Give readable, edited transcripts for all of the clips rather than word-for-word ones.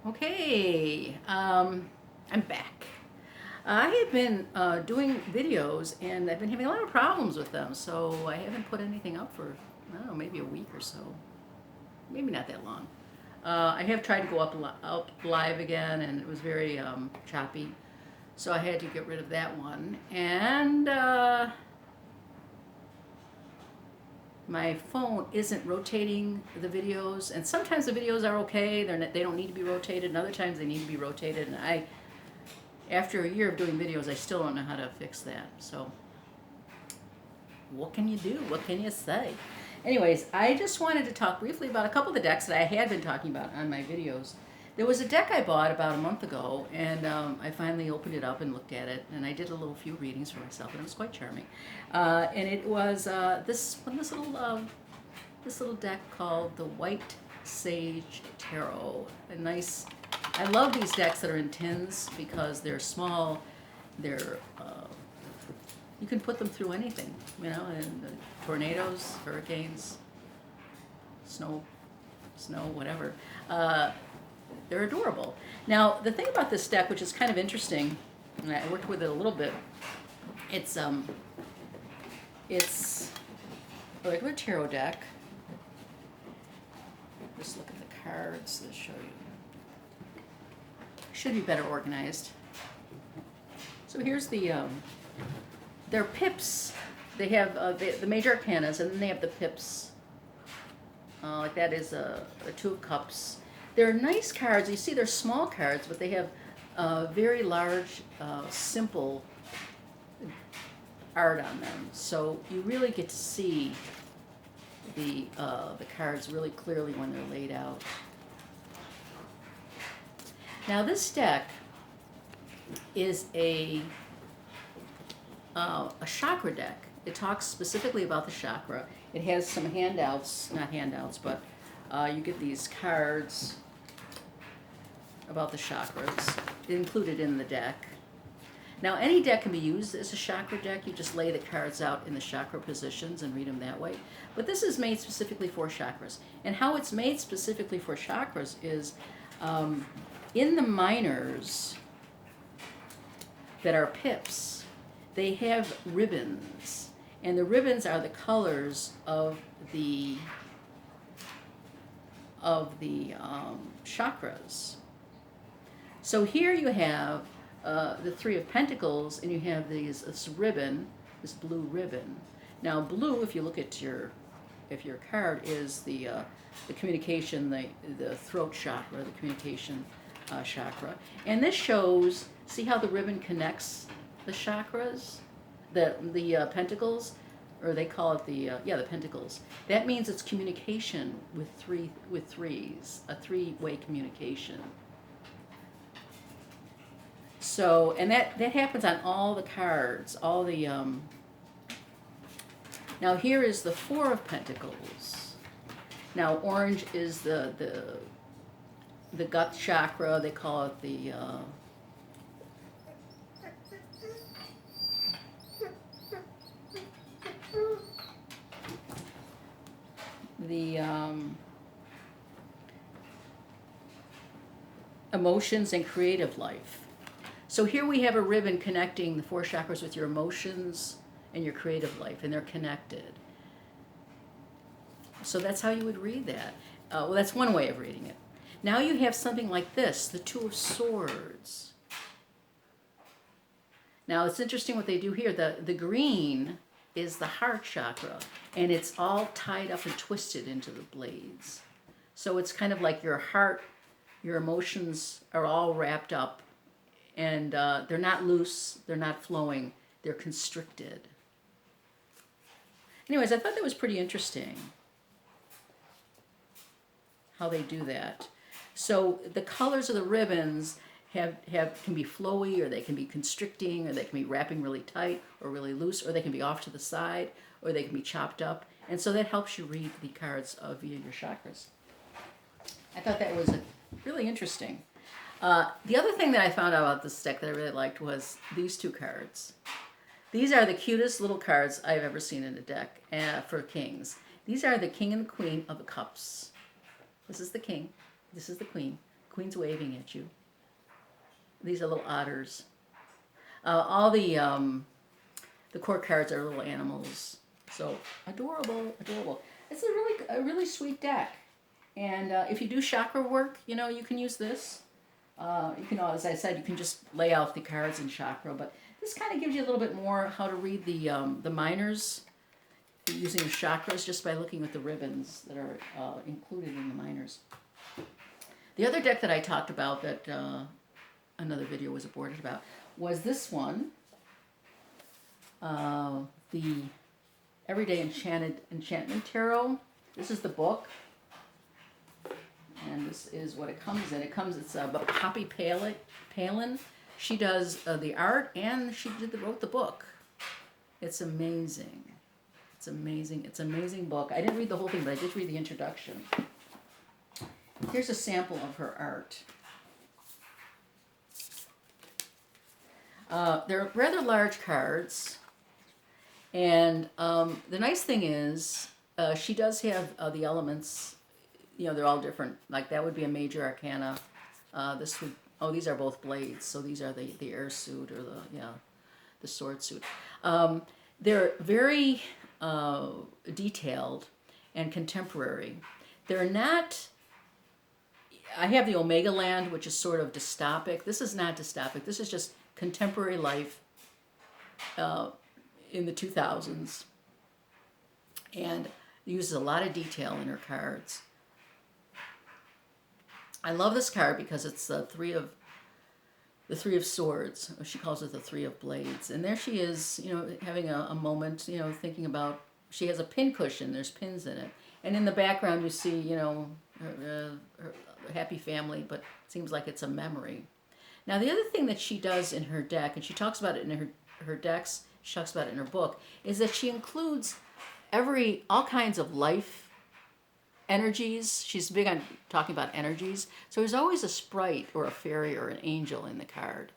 Okay, I'm back. I have been doing videos and I've been having a lot of problems with them, so I haven't put anything up for, I don't know, maybe a week or so. Maybe not that long. I have tried to go up live again and it was very choppy, so I had to get rid of that one. And my phone isn't rotating the videos, and sometimes the videos are okay, they don't need to be rotated, and other times they need to be rotated, and after a year of doing videos, I still don't know how to fix that. So what can you do? What can you say? Anyways, I just wanted to talk briefly about a couple of the decks that I had been talking about on my videos. There was a deck I bought about a month ago, and I finally opened it up and looked at it, and I did a few readings for myself, and it was quite charming. And it was this little deck called the White Sage Tarot. A nice. I love these decks that are in tins because they're small. They're you can put them through anything, and tornadoes, hurricanes, snow, whatever. They're adorable. Now, the thing about this deck, which is kind of interesting, and I worked with it a little bit, it's a regular tarot deck. Just look at the cards that show you. Should be better organized. So here's they're pips. They have the major arcanas, and then they have the pips. Like that is a two of cups. They're nice cards. You see, they're small cards, but they have very large, simple art on them. So you really get to see the cards really clearly when they're laid out. Now this deck is a chakra deck. It talks specifically about the chakra. It has some handouts, not handouts, but you get these cards about the chakras included in the deck. Now, any deck can be used as a chakra deck. You just lay the cards out in the chakra positions and read them that way. But this is made specifically for chakras. And how it's made specifically for chakras is in the minors that are pips, they have ribbons. And the ribbons are the colors of the chakras. So here you have the Three of Pentacles, and you have this ribbon, this blue ribbon. Now, blue, if you look at if your card is the communication, the throat chakra, the communication chakra, and this shows. See how the ribbon connects the chakras, the pentacles, or they call it the pentacles. That means it's communication with threes, a three-way communication. So, and that happens on all the cards, all the, now here is the Four of Pentacles. Now orange is the gut chakra, they call it the emotions and creative life. So here we have a ribbon connecting the four chakras with your emotions and your creative life, and they're connected. So that's how you would read that. Well, that's one way of reading it. Now you have something like this, the Two of Swords. Now it's interesting what they do here. The green is the heart chakra, and it's all tied up and twisted into the blades. So it's kind of like your heart, your emotions are all wrapped up, and they're not loose, they're not flowing, they're constricted. Anyways, I thought that was pretty interesting how they do that. So the colors of the ribbons can be flowy, or they can be constricting, or they can be wrapping really tight or really loose, or they can be off to the side, or they can be chopped up. And so that helps you read the cards via your chakras. I thought that was really interesting. The other thing that I found out about this deck that I really liked was these two cards. These are the cutest little cards I've ever seen in a deck for kings. These are the King and the Queen of the Cups. This is the King. This is the Queen. Queen's waving at you. These are little otters. All the court cards are little animals. So adorable, adorable. It's a really sweet deck. And if you do chakra work, you know, you can use this. You can, as I said, you can just lay out the cards in chakra, but this kind of gives you a little bit more how to read the minors using the chakras just by looking at the ribbons that are included in the minors. The other deck that I talked about that another video was aborted about was this one, the Everyday Enchantment Tarot. This is the book. And this is what it comes in. It's about Poppy Palin. She does the art and she wrote the book. It's amazing. It's amazing. It's an amazing book. I didn't read the whole thing, but I did read the introduction. Here's a sample of her art. They're rather large cards. And the nice thing is she does have the elements. You know, they're all different. Like that would be a major arcana. This would, these are both blades. So these are the air suit or the sword suit. They're very detailed and contemporary. They're not, I have the Omega Land, which is sort of dystopic. This is not dystopic. This is just contemporary life in the 2000s. And uses a lot of detail in her cards. I love this card because it's the three of swords. She calls it the three of blades. And there she is, you know, having a moment, you know, thinking about, she has a pin cushion. There's pins in it. And in the background you see, you know, her happy family, but it seems like it's a memory. Now the other thing that she does in her deck, and she talks about it in her decks, she talks about it in her book, is that she includes all kinds of life energies. She's big on talking about energies. So there's always a sprite or a fairy or an angel in the card.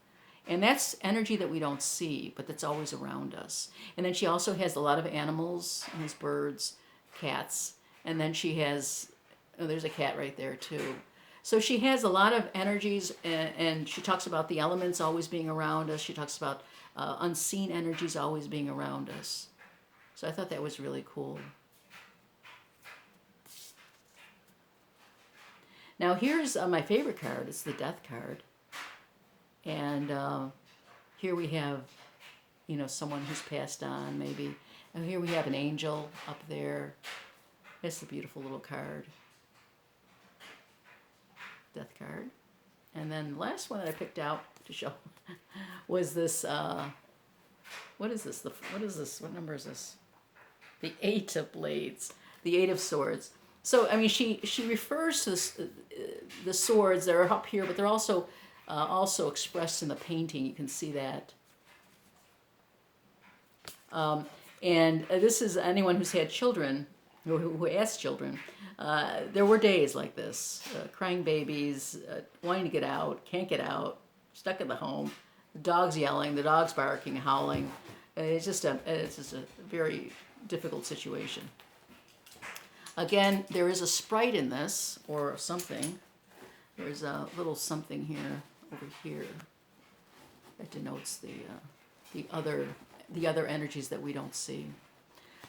And that's energy that we don't see, but that's always around us. And then she also has a lot of animals, and has birds, cats, and then she has, there's a cat right there too. So she has a lot of energies, and she talks about the elements always being around us. She talks about unseen energies always being around us. So I thought that was really cool. Now here's my favorite card. It's the Death card. And here we have, you know, someone who's passed on maybe. And here we have an angel up there. It's a beautiful little card. Death card. And then the last one that I picked out to show was this, what is this? What is this? What number is this? The Eight of Blades. The Eight of Swords. So, I mean, she refers to the swords that are up here, but they're also expressed in the painting. You can see that. And this is anyone who's had children, or who has children. There were days like this, crying babies, wanting to get out, can't get out, stuck in the home, the dog's yelling, the dog's barking, howling. It's just a very difficult situation. Again, there is a sprite in this, or something. There's a little something here, over here, that denotes the other energies that we don't see.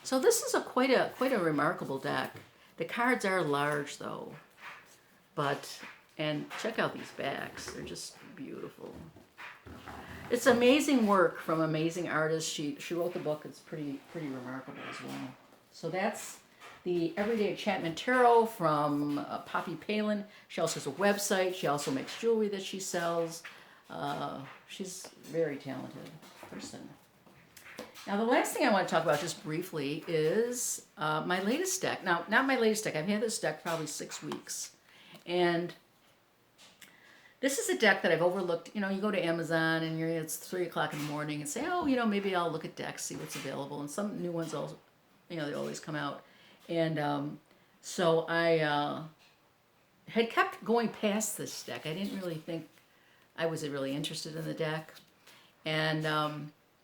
So this is quite a remarkable deck. The cards are large though, and check out these backs. They're just beautiful. It's amazing work from amazing artists. She wrote the book. It's pretty remarkable as well. So that's the Everyday Enchantment Tarot from Poppy Palin. She also has a website. She also makes jewelry that she sells. She's a very talented person. Now the last thing I want to talk about just briefly is my latest deck. Now, not my latest deck. I've had this deck probably 6 weeks. And this is a deck that I've overlooked. You know, you go to Amazon and it's 3 o'clock in the morning and say, oh, you know, maybe I'll look at decks, see what's available. And some new ones also, you know, they always come out. And so I had kept going past this deck. I didn't really think I was really interested in the deck. And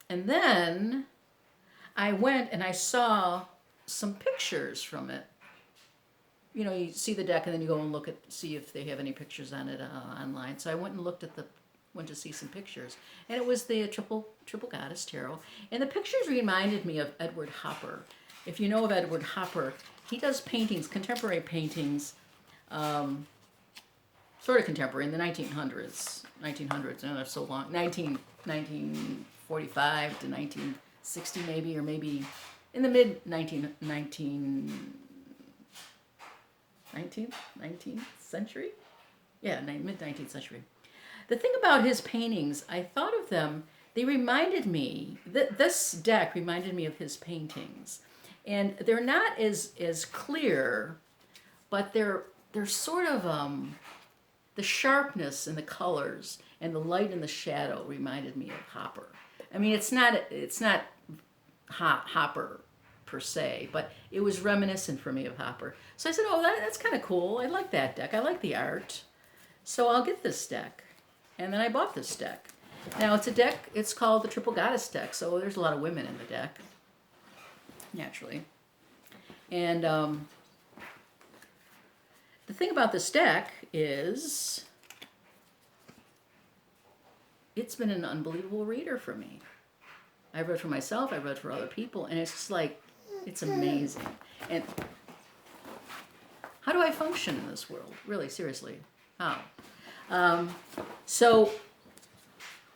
then I went and I saw some pictures from it. you know, you see the deck and then you go and look at, see if they have any pictures on it online. So I went and looked at went to see some pictures, and it was the triple goddess tarot, and the pictures reminded me of Edward Hopper. If you know of Edward Hopper, he does paintings, contemporary paintings, sort of contemporary in the 1900s. And they're so long, 1945 to 1960 maybe, or maybe in the mid 19th century? Yeah, mid 19th century. The thing about his paintings, I thought of them, they reminded me, this deck reminded me of his paintings. And they're not as clear, but they're sort of, the sharpness in the colors and the light and the shadow reminded me of Hopper. I mean, it's not Hopper per se, but it was reminiscent for me of Hopper. So I said, oh, that's kind of cool. I like that deck. I like the art. So I'll get this deck. And then I bought this deck. Now it's a deck, it's called the Triple Goddess deck, so there's a lot of women in the deck, naturally. And the thing about this deck is it's been an unbelievable reader for me. I read for myself, I read for other people, and it's just like, it's amazing. And how do I function in this world? Really, seriously, how? So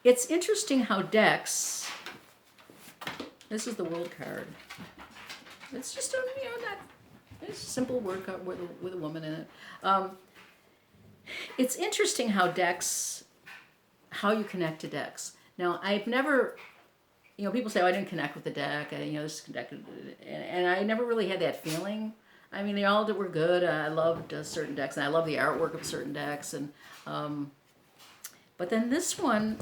it's interesting how decks, this is the World card. It's just a, it's a simple word card with a woman in it. It's interesting how decks, how you connect to decks. Now, I've never, people say, oh, I didn't connect with the deck, this connected, and I never really had that feeling. I mean, they all were good. I loved certain decks, and I love the artwork of certain decks, and but then this one,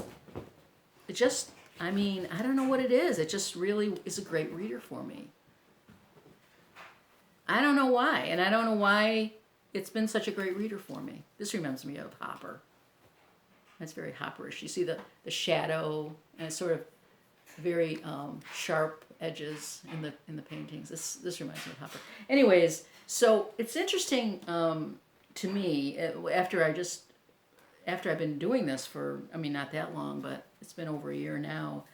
it just, I don't know what it is. It just really is a great reader for me. I don't know why, and I don't know why it's been such a great reader for me. This reminds me of Hopper. That's very Hopperish. You see the shadow and it's sort of very sharp edges in the paintings. This reminds me of Hopper. Anyways, so it's interesting to me after I've been doing this for, not that long, but it's been over a year now.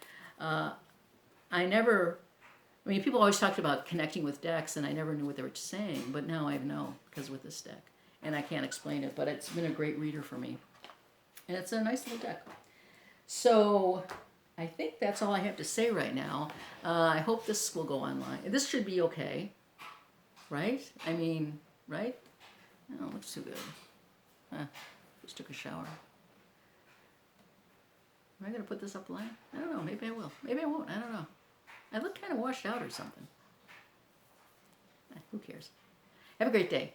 People always talked about connecting with decks, and I never knew what they were saying, but now I know, because with this deck. And I can't explain it, but it's been a great reader for me. And it's a nice little deck. So I think that's all I have to say right now. I hope this will go online. This should be okay, right? Right? Oh, it looks too good. Just took a shower. Am I going to put this up line? I don't know. Maybe I will. Maybe I won't. I don't know. I look kind of washed out or something. Who cares? Have a great day.